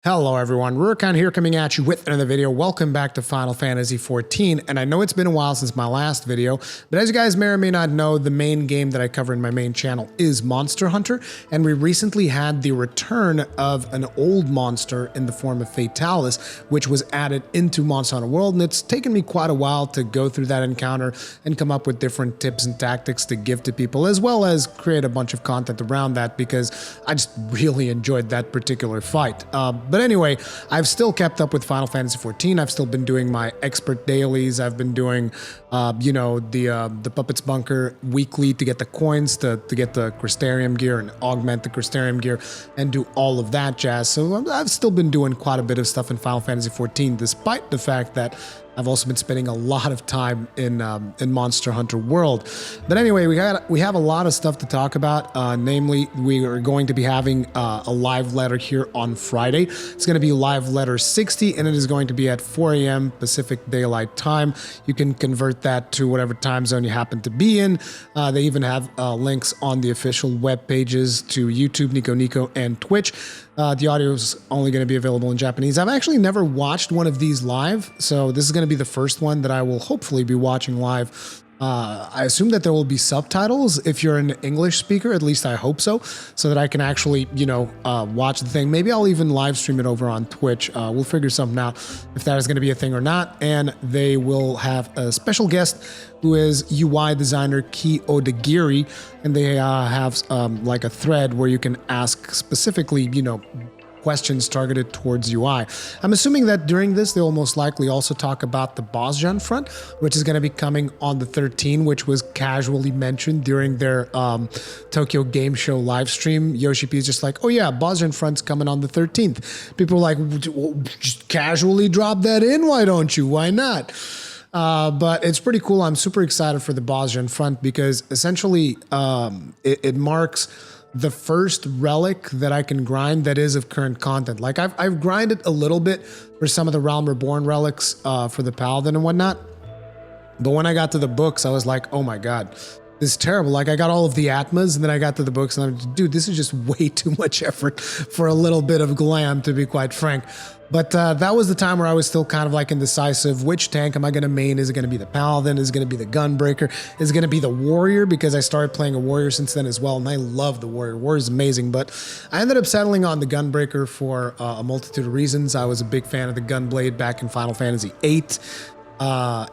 Hello everyone, Rurikhan here coming at you with another video. Welcome back to Final Fantasy XIV, and I know it's been a while since my last video, but as you guys may or may not know, the main game that I cover in my main channel is Monster Hunter, and we recently had the return of an old monster in the form of Fatalis, which was added into Monster Hunter World, and it's taken me quite a while to go through that encounter and come up with different tips and tactics to give to people, as well as create a bunch of content around that, because I just really enjoyed that particular fight. But anyway, I've still kept up with Final Fantasy XIV. I've still been doing my expert dailies. I've been doing, the Puppets Bunker weekly to get the coins, to get the Crystarium gear and augment the Crystarium gear and do all of that jazz. So I've still been doing quite a bit of stuff in Final Fantasy XIV, despite the fact that I've also been spending a lot of time in Monster Hunter World. But anyway, we have a lot of stuff to talk about. Namely, we are going to be having a live letter here on Friday. It's going to be live letter 60, and it is going to be at 4 a.m. Pacific Daylight Time. You can convert that to whatever time zone you happen to be in. They even have links on the official web pages to YouTube, Nico, and Twitch. The audio is only going to be available in Japanese. I've actually never watched one of these live, so this is going to be the first one that I will hopefully be watching live. I assume that there will be subtitles if you're an English speaker, at least I hope so that I can actually, watch the thing. Maybe I'll even live stream it over on Twitch. We'll figure something out if that is going to be a thing or not. And they will have a special guest who is UI designer Ki Odagiri, and they have like a thread where you can ask specifically, questions targeted towards UI. I'm assuming that during this, they will most likely also talk about the Bozjan Front, which is going to be coming on the 13th, which was casually mentioned during their Tokyo Game Show live stream. Yoshi P is just like, oh yeah, Bozjan Front's coming on the 13th. People are like, just casually drop that in, why don't you? Why not? But it's pretty cool. I'm super excited for the Bozjan Front because essentially it marks the first relic that I can grind that is of current content. Like I've grinded a little bit for some of the Realm Reborn relics for the Paladin and whatnot. But when I got to the books, I was like, oh my God, this is terrible. Like I got all of the Atmas and then I got to the books and I'm like, dude, this is just way too much effort for a little bit of glam, to be quite frank. But that was the time where I was still kind of like indecisive. Which tank am I going to main? Is it going to be the Paladin? Is it going to be the Gunbreaker? Is it going to be the Warrior? Because I started playing a Warrior since then as well, and I love the Warrior. Warrior is amazing, but I ended up settling on the Gunbreaker for a multitude of reasons. I was a big fan of the Gunblade back in Final Fantasy VIII.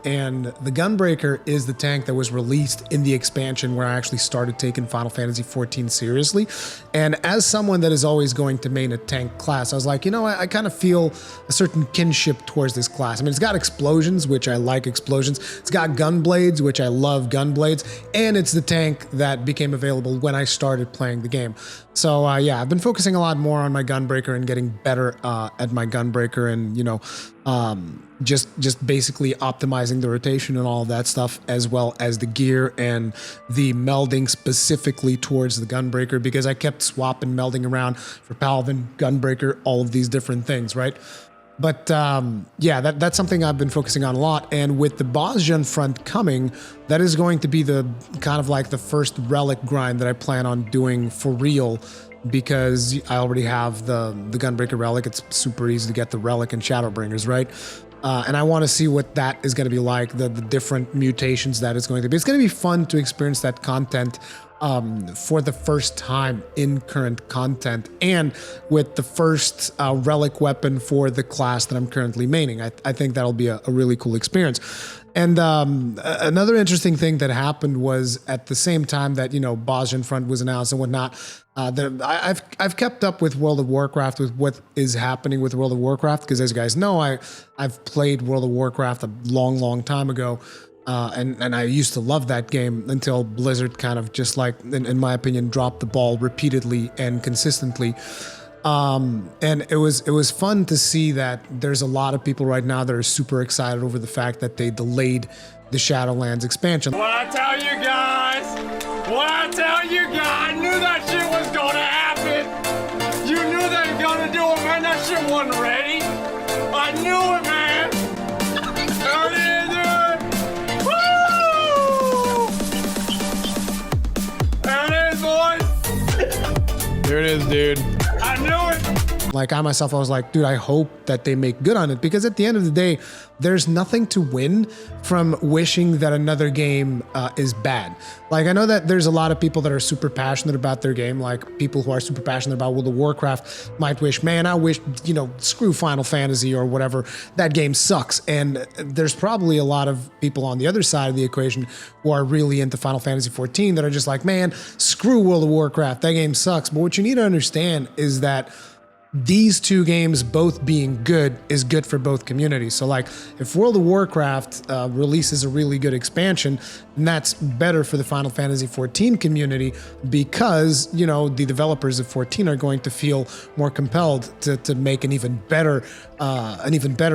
And the Gunbreaker is the tank that was released in the expansion where I actually started taking Final Fantasy XIV seriously. And as someone that is always going to main a tank class, I was like, I kind of feel a certain kinship towards this class. I mean, it's got explosions, which I like explosions. It's got gunblades, which I love gunblades. And it's the tank that became available when I started playing the game. So yeah, I've been focusing a lot more on my Gunbreaker and getting better at my Gunbreaker and, just basically optimizing the rotation and all of that stuff, as well as the gear and the melding specifically towards the Gunbreaker, because I kept swapping melding around for Paladin, Gunbreaker, all of these different things, right? But yeah, that's something I've been focusing on a lot. And with the Bozjan Front coming, that is going to be the kind of like the first relic grind that I plan on doing for real, because I already have the Gunbreaker relic. It's super easy to get the relic in Shadowbringers, right? And I want to see what that is going to be like, the different mutations that it's going to be. It's going to be fun to experience that content for the first time in current content, and with the first relic weapon for the class that I'm currently maining. I think that'll be a really cool experience. And another interesting thing that happened was at the same time that, Bozjan Front was announced and whatnot, I've kept up with World of Warcraft, with what is happening with World of Warcraft, because as you guys know, I've played World of Warcraft a long time ago. And I used to love that game until Blizzard kind of just like, in my opinion, dropped the ball repeatedly and consistently. And it was fun to see that there's a lot of people right now that are super excited over the fact that they delayed the Shadowlands expansion. What I tell you guys, I knew that shit was gonna happen. You knew they were gonna do it, man. That shit wasn't ready. I knew it, man. There it is, dude. There it is, boys. There it is, dude. I knew it. Like I myself, I was like, dude, I hope that they make good on it, because at the end of the day, there's nothing to win from wishing that another game is bad. Like I know that there's a lot of people that are super passionate about their game, like people who are super passionate about World of Warcraft might wish, man, I wish, you know, screw Final Fantasy or whatever, that game sucks. And there's probably a lot of people on the other side of the equation who are really into Final Fantasy 14 that are just like, man, screw World of Warcraft, that game sucks. But what you need to understand is that these two games both being good is good for both communities. So like if World of Warcraft releases a really good expansion, then that's better for the Final Fantasy 14 community, because, you know, the developers of 14 are going to feel more compelled to make an even better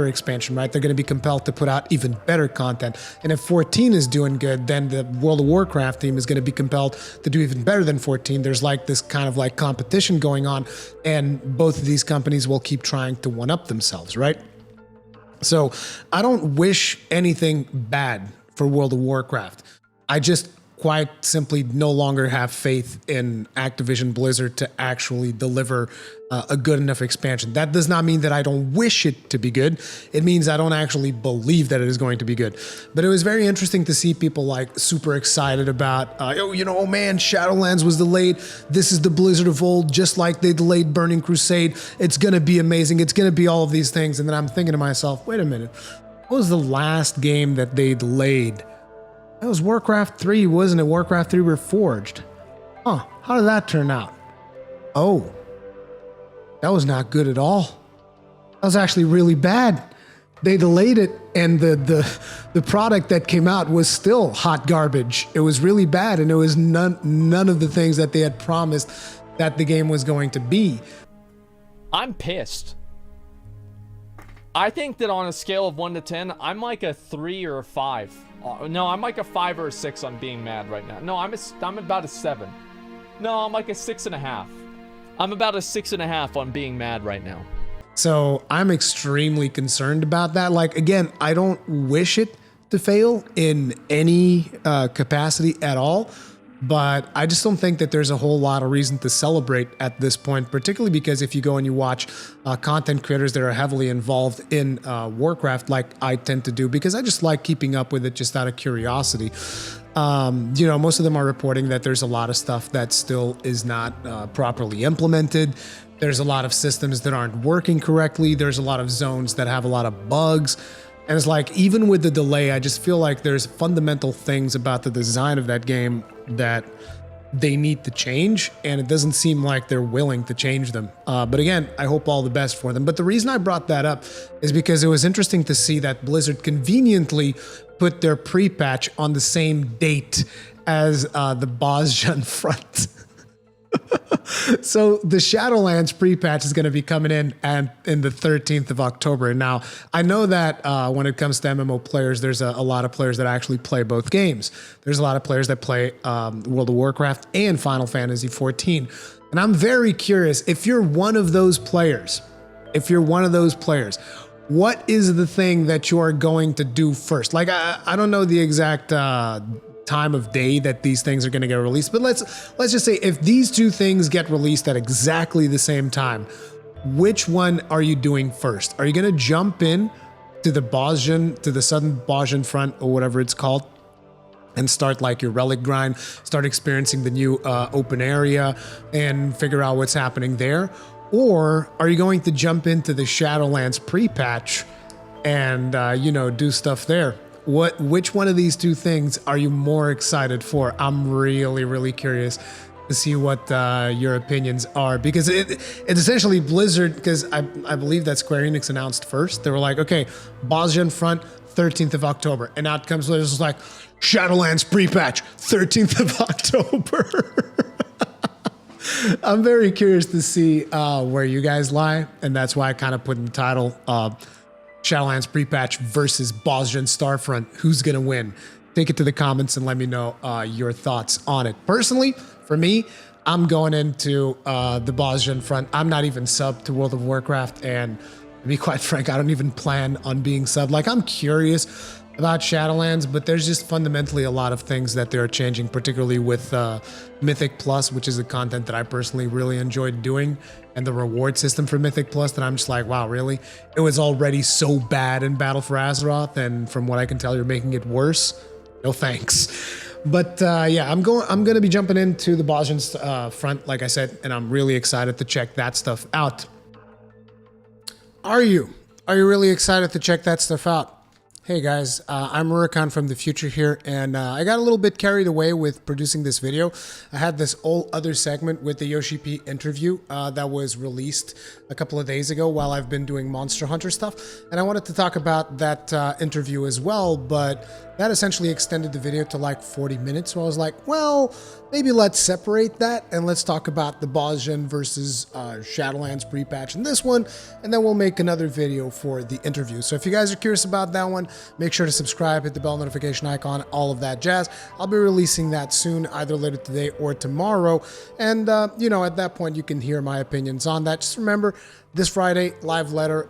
expansion, right? They're going to be compelled to put out even better content. And if 14 is doing good, then the World of Warcraft team is going to be compelled to do even better than 14. There's like this kind of like competition going on, and both of these companies will keep trying to one-up themselves, right? So I don't wish anything bad for World of Warcraft. I just quite simply no longer have faith in Activision Blizzard to actually deliver a good enough expansion. That does not mean that I don't wish it to be good. It means I don't actually believe that it is going to be good. But it was very interesting to see people like super excited about, oh man, Shadowlands was delayed. This is the Blizzard of old, just like they delayed Burning Crusade. It's going to be amazing. It's going to be all of these things. And then I'm thinking to myself, wait a minute, what was the last game that they delayed? It was Warcraft 3, wasn't it? Warcraft 3 Reforged. Huh, how did that turn out? Oh, that was not good at all. That was actually really bad. They delayed it, and the product that came out was still hot garbage. It was really bad, and it was none of the things that they had promised that the game was going to be. I'm pissed. I think that on a scale of 1 to 10, I'm like a 3 or a 5. No, I'm like a 5 or a 6 on being mad right now. No, I'm about a 7. No, I'm like a 6.5. I'm about a 6.5 on being mad right now. So I'm extremely concerned about that. Like, again, I don't wish it to fail in any capacity at all, but I just don't think that there's a whole lot of reason to celebrate at this point, particularly because if you go and you watch content creators that are heavily involved in Warcraft, like I tend to do, because I just like keeping up with it just out of curiosity. Most of them are reporting that there's a lot of stuff that still is not properly implemented. There's a lot of systems that aren't working correctly. There's a lot of zones that have a lot of bugs. And it's like, even with the delay, I just feel like there's fundamental things about the design of that game that they need to change, and it doesn't seem like they're willing to change them. But again, I hope all the best for them. But the reason I brought that up is because it was interesting to see that Blizzard conveniently put their pre-patch on the same date as the Bozjan Front. So the Shadowlands pre-patch is going to be coming in the 13th of October. Now, I know that when it comes to MMO players, there's a lot of players that actually play both games. There's a lot of players that play World of Warcraft and Final Fantasy 14. And I'm very curious, if you're one of those players, what is the thing that you are going to do first? Like, I don't know the exact time of day that these things are going to get released, but let's just say if these two things get released at exactly the same time, which one are you doing first? Are you going to jump in to the Southern Bozjan Front or whatever it's called and start like your relic grind, start experiencing the new open area and figure out what's happening there? Or are you going to jump into the Shadowlands pre-patch and do stuff there? Which one of these two things are you more excited for? I'm really, really curious to see what your opinions are, because it's essentially Blizzard, because I believe that Square Enix announced first. They were like, okay, Bozjan Front, 13th of October. And out comes Blizzard's like, Shadowlands pre-patch, 13th of October. I'm very curious to see where you guys lie, and that's why I kind of put in the title Shadowlands Pre-Patch versus Bozjan Starfront. Who's going to win? Take it to the comments and let me know your thoughts on it. Personally, for me, I'm going into the Bozjan Front. I'm not even subbed to World of Warcraft, and to be quite frank, I don't even plan on being subbed. Like, I'm curious about Shadowlands, but there's just fundamentally a lot of things that they're changing, particularly with Mythic Plus, which is the content that I personally really enjoyed doing, and the reward system for Mythic Plus that I'm just like, wow, really? It was already so bad in Battle for Azeroth, and from what I can tell, you're making it worse. No thanks. But yeah, I'm gonna be jumping into the Bozjan front, like I said, and I'm really excited to check that stuff out. Are you really excited to check that stuff out? Hey guys, I'm Murakan from the future here, and I got a little bit carried away with producing this video. I had this whole other segment with the Yoshi P interview that was released a couple of days ago while I've been doing Monster Hunter stuff, and I wanted to talk about that interview as well, but that essentially extended the video to like 40 minutes, so I was like, well, maybe let's separate that and let's talk about the Bozjan versus Shadowlands Pre-Patch in this one, and then we'll make another video for the interview. So if you guys are curious about that one, make sure to subscribe, hit the bell notification icon, all of that jazz. I'll be releasing that soon, either later today or tomorrow, and you know, at that point you can hear my opinions on that. Just remember, this Friday, live letter,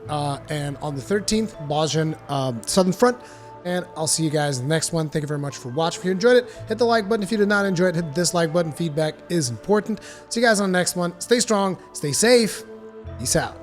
and on the 13th, Bozjan Southern Front. And I'll see you guys in the next one. Thank you very much for watching. If you enjoyed it, hit the like button. If you did not enjoy it, hit the dislike button. Feedback is important. See you guys on the next one. Stay strong, stay safe. Peace out.